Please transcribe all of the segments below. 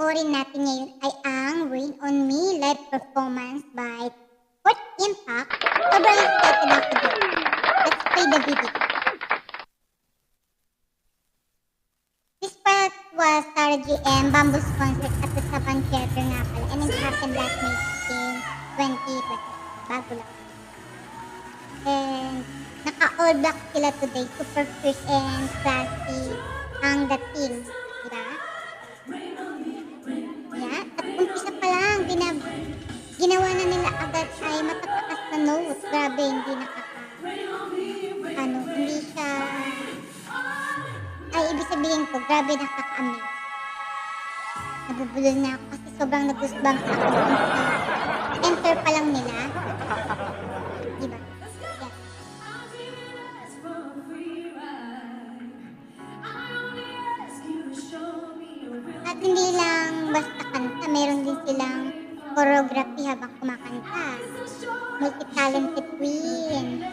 Panoorin natin ngayon ay ang Rain on Me live performance by Fourth Impact. Sobrang excited ako dito. Let's play the video. This part was Tara GM Bamboo's concert at the Saban Theater nga pala, and it happened last May 16, 2020. Bago lang. And naka-all black sila today. Super fierce and classy ang dating. Diba? Yeah. At umpisa pa lang, ginawa na nila agad ay matataas na note. Grabe, hindi hindi siya, ay ibig sabihin ko, grabe nakaka-amaze. Nabubulol na ako kasi sobrang nag-goosebumps ako doon sa enter pa lang nila. Diba? Yeah. At hindi lang basta kanta, meron din silang choreography habang kumakanta. Multi-talented queen.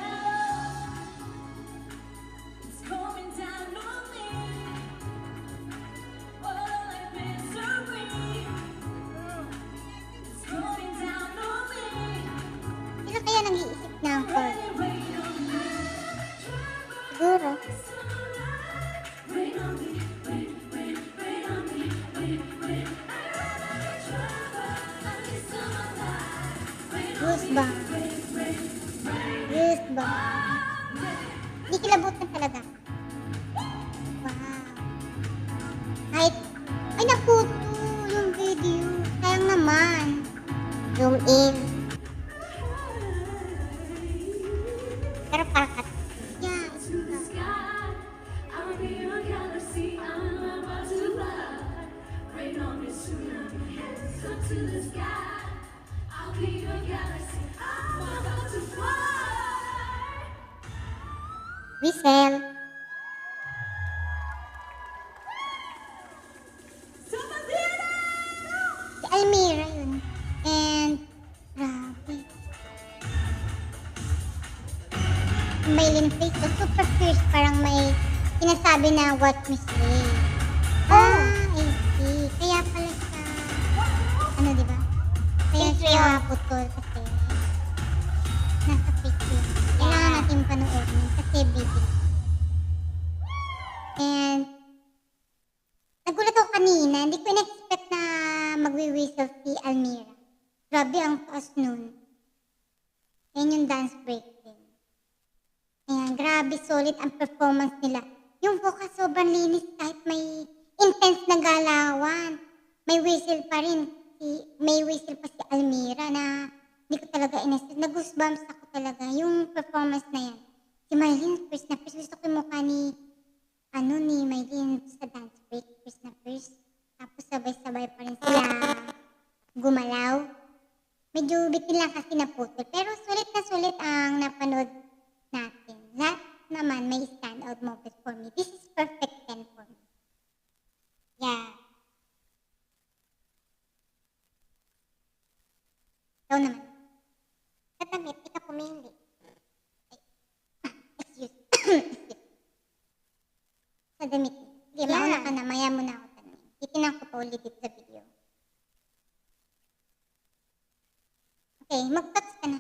Sino kaya nag-iisip ng chord? Siguro. Goosebumps. Hindi kilabutan talaga. Wow. Kahit, ay naputo yung video. Sayang naman. Zoom in. Pero parang yeah, it's Whistle. Si Almira yun. And, grabe. Maylin face, so super fierce. Parang may sinasabi na what we say. I see. Kaya pala siya, diba? Kaya siya putol kasi nasa face. Kailangan natin panoorin kasi video. And nagulat ako kanina, hindi ko in-expect na magwi-whistle si Almira. Grabe ang taas nun. Yan yung dance break din. Ayan, grabe solid ang performance nila. Yung vocal sobrang linis kahit may intense na galawan. May whistle pa rin. May whistle pa si Almira na hindi ko talaga in-expect. Nag-goosebumps ako talaga. Yung performance na yan. Si Maylin, first na first. Gusto ko yung mukha ni Maylin sa dance break. First na first. Tapos sabay-sabay pa rin sila gumalaw. Medyo bitin lang kasi naputol. Pero sulit ang napanood natin. Lahat naman may standout moment for me. This is perfect 10 for me. Yeah. Ikaw naman. Sa damit, ikaw pumili. Excuse. Sa damit. Sige, mauna ka na. Maya mo na ako tanongin. Titinan ko pa ulit dito sa video. Okay, mag-touch ka na.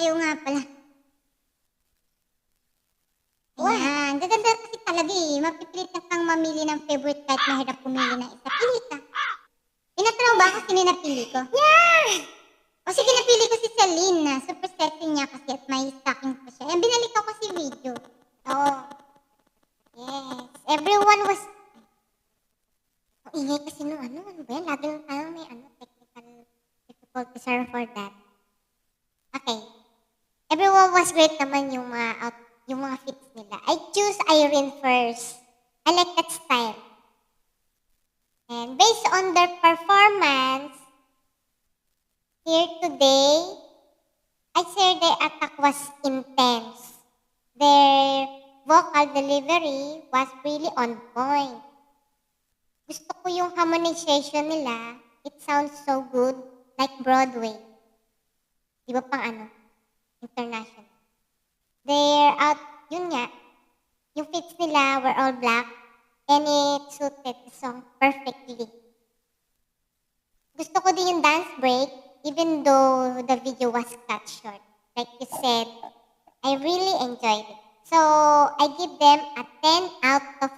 Ayaw nga pala. Ayan. Gaganda kasi talaga eh. Mapipilit na kang mamili ng favorite kahit mahirap pumili ng isa. Pili ka. Tinatanong ba ako sino napili ko? Yeah! O sige, napili ko si Celine na. Super sexy niya kasi at may stocking pa siya. Ayan, binalik ko kasi video. Oo. Yes. Everyone was... Ingay kasi no, ano ba yan? Lagi lang may technical difficulties are for that. Okay. Everyone was great naman yung mga fits nila. I choose Irene first. I like that style. And based on their performance here today, I'd say their attack was intense. Their vocal delivery was really on point. Gusto ko yung harmonization nila. It sounds so good, like Broadway. Di ba pang international. They're out, yun nga, yung fits nila were all black and it suited the song perfectly. Gusto ko din yung dance break, even though the video was cut short. Like you said, I really enjoyed it. So, I give them a 10 out of